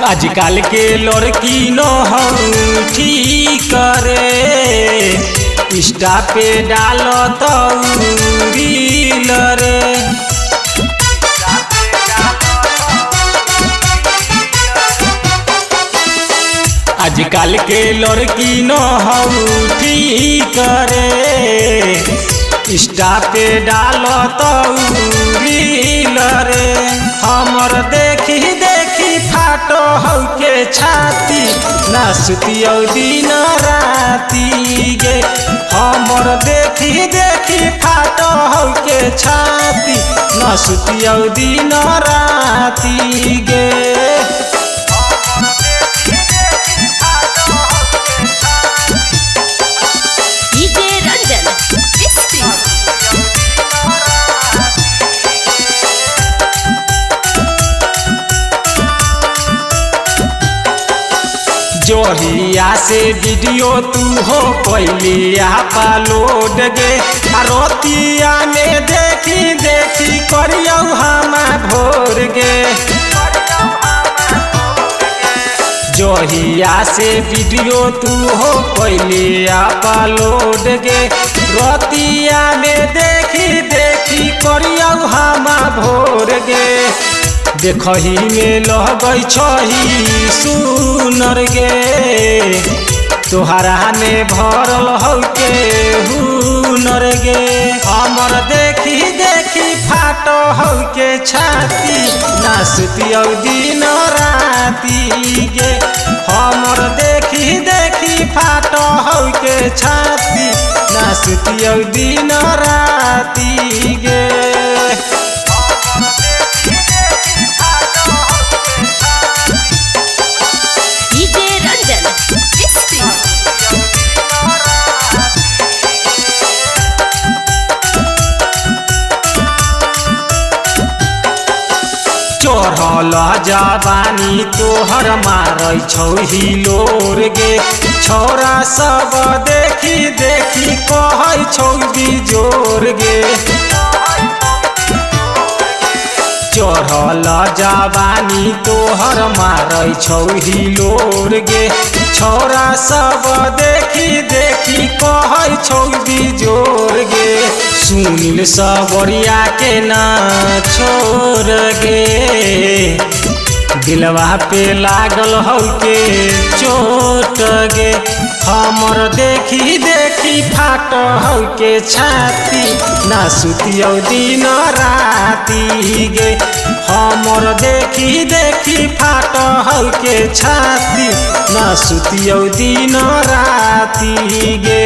आजकल के लड़की न हूँ ठीक रे, इंस्टा पे डालो तो रील रे। आजकल के लड़की न हूँ ठीक रे, इंस्टा पे डालो तो रील रे। हमर देखी देखी फाटो हौ के छाती, ना सुतियौ दिन राती गे। हमर देखी देखी फाटो हौ के छाती, ना सुतियौ दिन राती गे। जोहिया से वीडियो तू हो पहले अपलोड गे, रोतिया में देखी देखी करियौ हम भोर गे। जोहिया से वीडियो तू हो पहले अपलोड गे, रोतिया में देखी देखी करियौ हम भोर गे। देखही में लगै छही सुनर गे, तोहरा में भरल हौ के हुनर गे। हमर देखी देखी फाटो हौ के छाती, ना सुतियौ दिन राती गे। हमर देखी देखी फाटो हौ के छाती, ना सुतियौ दिन राती गे। चढ़ल जवानी तोहर मारै छौ हिलोर गे, छौरा सब देखी देखी कहै छौ बिजोर गे। चढ़ल जवानी तोहर मारै छौ हिलोर गे, छौरा सब देखी देखी कहै छौ बिजोर गे। सुनील सबरिया के ना छोड़ गे, दिलवा पे लागल हौ के चोट गे। हमर देखी देखी फाट हौ के छाती, ना सुतियौ दिन राती गे। हमर देखी देखी फाट हौ के छाती, ना सुतियौ दिन राती गे।